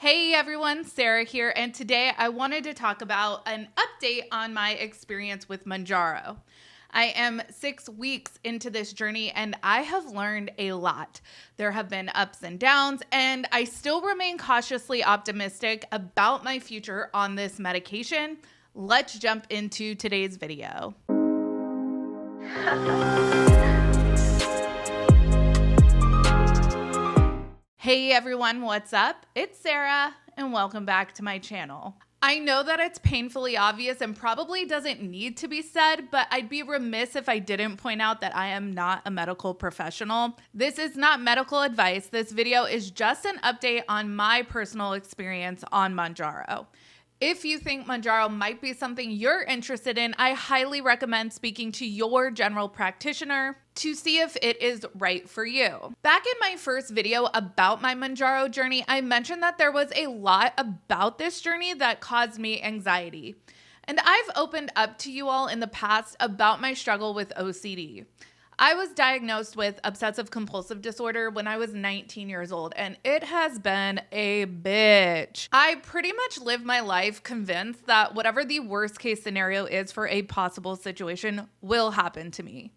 Hey everyone, Sarah here, and today I wanted to talk about an update on my experience with Mounjaro. I am 6 weeks into this journey and I have learned a lot. There have been ups and downs, and I still remain cautiously optimistic about my future on this medication. Let's jump into today's video. Hey everyone, what's up? It's Sarah and welcome back to my channel. I know that it's painfully obvious and probably doesn't need to be said, but I'd be remiss if I didn't point out that I am not a medical professional. This is not medical advice. This video is just an update on my personal experience on Mounjaro. If you think Mounjaro might be something you're interested in, I highly recommend speaking to your general practitioner to see if it is right for you. Back in my first video about my Mounjaro journey, I mentioned that there was a lot about this journey that caused me anxiety. And I've opened up to you all in the past about my struggle with OCD. I was diagnosed with obsessive compulsive disorder when I was 19 years old, and it has been a bitch. I pretty much live my life convinced that whatever the worst case scenario is for a possible situation will happen to me.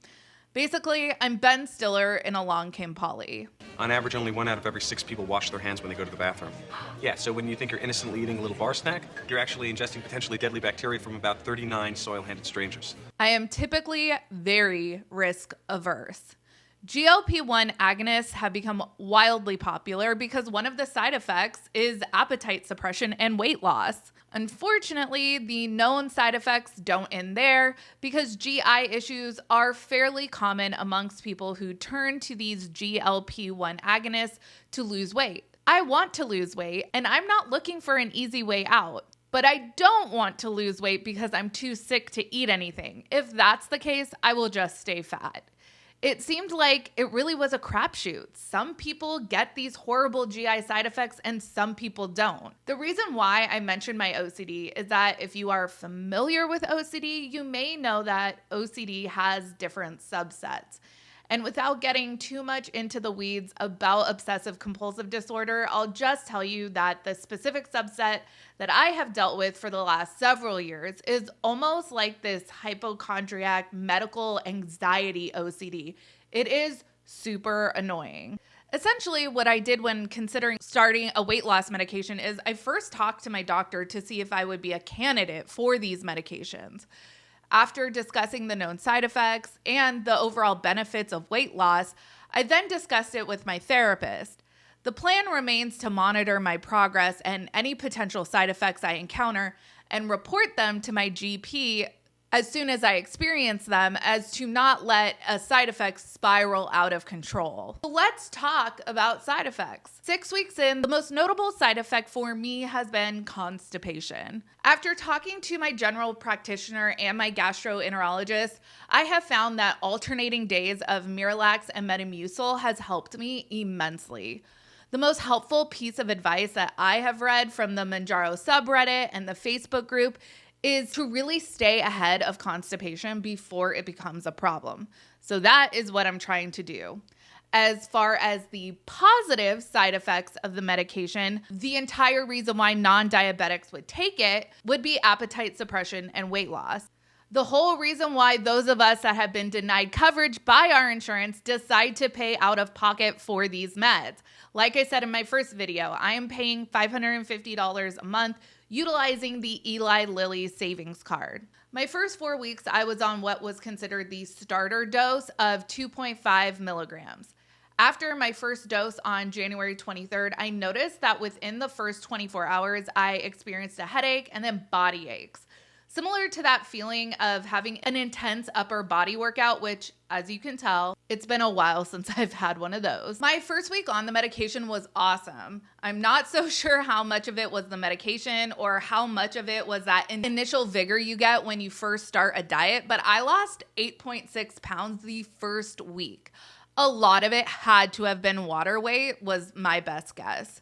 Basically, I'm Ben Stiller in Along Came Polly. On average, only 1 out of every 6 people wash their hands when they go to the bathroom. Yeah, so when you think you're innocently eating a little bar snack, you're actually ingesting potentially deadly bacteria from about 39 soil-handed strangers. I am typically very risk averse. GLP-1 agonists have become wildly popular because one of the side effects is appetite suppression and weight loss. Unfortunately, the known side effects don't end there because GI issues are fairly common amongst people who turn to these GLP-1 agonists to lose weight. I want to lose weight, and I'm not looking for an easy way out. But I don't want to lose weight because I'm too sick to eat anything. If that's the case, I will just stay fat. It seemed like it really was a crapshoot. Some people get these horrible GI side effects and some people don't. The reason why I mentioned my OCD is that if you are familiar with OCD, you may know that OCD has different subsets. And without getting too much into the weeds about obsessive compulsive disorder, I'll just tell you that the specific subset that I have dealt with for the last several years is almost like this hypochondriac medical anxiety OCD. It is super annoying. Essentially, what I did when considering starting a weight loss medication is I first talked to my doctor to see if I would be a candidate for these medications. After discussing the known side effects and the overall benefits of weight loss, I then discussed it with my therapist. The plan remains to monitor my progress and any potential side effects I encounter and report them to my GP as soon as I experience them, as to not let a side effect spiral out of control. So let's talk about side effects. 6 weeks in, the most notable side effect for me has been constipation. After talking to my general practitioner and my gastroenterologist, I have found that alternating days of Miralax and Metamucil has helped me immensely. The most helpful piece of advice that I have read from the Mounjaro subreddit and the Facebook group is to really stay ahead of constipation before it becomes a problem. So that is what I'm trying to do. As far as the positive side effects of the medication, the entire reason why non-diabetics would take it would be appetite suppression and weight loss. The whole reason why those of us that have been denied coverage by our insurance decide to pay out of pocket for these meds. Like I said in my first video, I am paying $550 a month utilizing the Eli Lilly savings card. My first 4 weeks, I was on what was considered the starter dose of 2.5 milligrams. After my first dose on January 23rd, I noticed that within the first 24 hours, I experienced a headache and then body aches. Similar to that feeling of having an intense upper body workout, which, as you can tell, it's been a while since I've had one of those. My first week on the medication was awesome. I'm not so sure how much of it was the medication or how much of it was that initial vigor you get when you first start a diet, but I lost 8.6 pounds the first week. A lot of it had to have been water weight, was my best guess.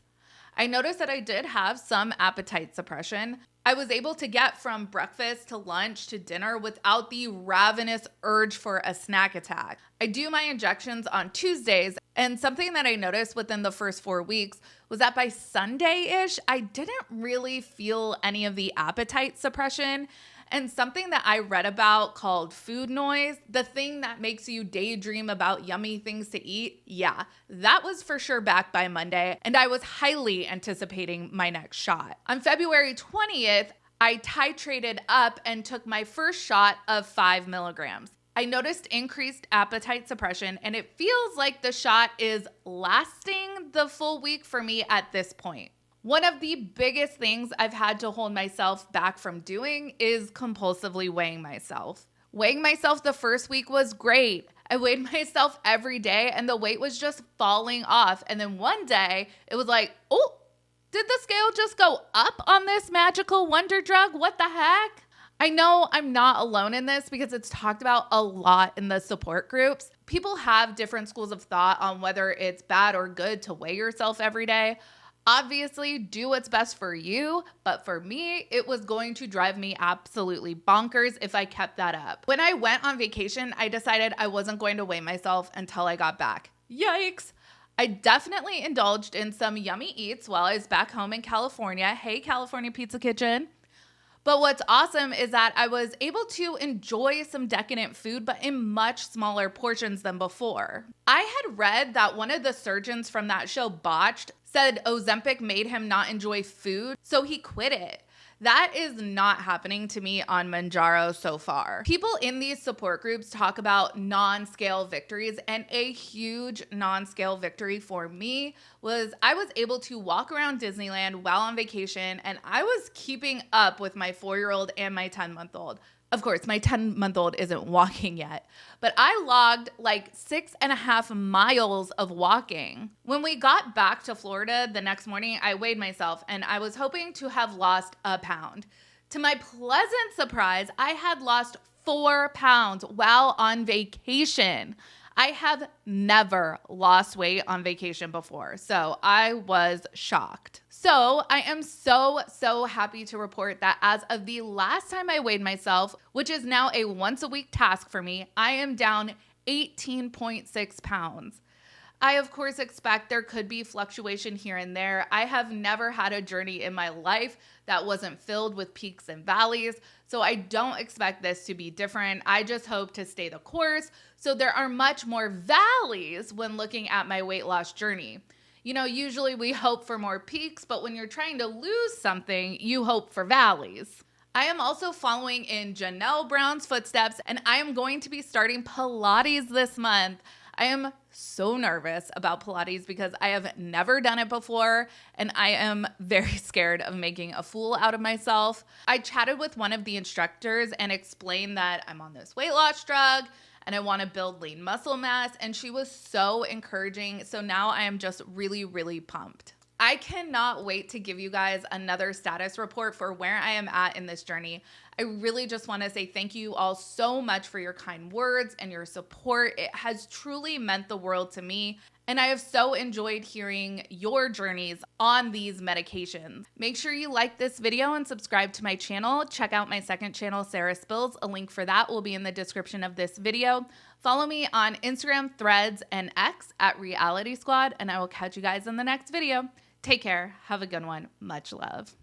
I noticed that I did have some appetite suppression. I was able to get from breakfast to lunch to dinner without the ravenous urge for a snack attack. I do my injections on Tuesdays, and something that I noticed within the first 4 weeks was that by Sunday-ish, I didn't really feel any of the appetite suppression. And something that I read about called food noise, the thing that makes you daydream about yummy things to eat, yeah, that was for sure back by Monday, and I was highly anticipating my next shot. On February 20th, I titrated up and took my first shot of 5 milligrams. I noticed increased appetite suppression, and it feels like the shot is lasting the full week for me at this point. One of the biggest things I've had to hold myself back from doing is compulsively weighing myself. Weighing myself the first week was great. I weighed myself every day and the weight was just falling off. And then one day it was like, oh, did the scale just go up on this magical wonder drug? What the heck? I know I'm not alone in this because it's talked about a lot in the support groups. People have different schools of thought on whether it's bad or good to weigh yourself every day. Obviously, do what's best for you, but for me, it was going to drive me absolutely bonkers if I kept that up. When I went on vacation, I decided I wasn't going to weigh myself until I got back. Yikes! I definitely indulged in some yummy eats while I was back home in California. Hey, California Pizza Kitchen. But what's awesome is that I was able to enjoy some decadent food, but in much smaller portions than before. I had read that one of the surgeons from that show, Botched, said Ozempic made him not enjoy food, so he quit it. That is not happening to me on Mounjaro so far. People in these support groups talk about non-scale victories, and a huge non-scale victory for me was I was able to walk around Disneyland while on vacation, and I was keeping up with my 4-year-old and my 10-month-old. Of course, my 10-month-old isn't walking yet, but I logged like 6.5 miles of walking. When we got back to Florida the next morning, I weighed myself and I was hoping to have lost a pound. To my pleasant surprise, I had lost 4 pounds while on vacation. I have never lost weight on vacation before, so I was shocked. So I am so happy to report that as of the last time I weighed myself, which is now a once a week task for me, I am down 18.6 pounds. I, of course, expect there could be fluctuation here and there. I have never had a journey in my life that wasn't filled with peaks and valleys, so I don't expect this to be different. I just hope to stay the course, so there are much more valleys when looking at my weight loss journey. You know, usually we hope for more peaks, but when you're trying to lose something, you hope for valleys. I am also following in Janelle Brown's footsteps, and I am going to be starting Pilates this month. I am so nervous about Pilates because I have never done it before and I am very scared of making a fool out of myself. I chatted with one of the instructors and explained that I'm on this weight loss drug and I want to build lean muscle mass, and she was so encouraging. So now I am just really pumped. I cannot wait to give you guys another status report for where I am at in this journey. I really just want to say thank you all so much for your kind words and your support. It has truly meant the world to me, and I have so enjoyed hearing your journeys on these medications. Make sure you like this video and subscribe to my channel. Check out my second channel, Sarah Spills. A link for that will be in the description of this video. Follow me on Instagram, Threads, and X at Reality Squad, and I will catch you guys in the next video. Take care. Have a good one. Much love.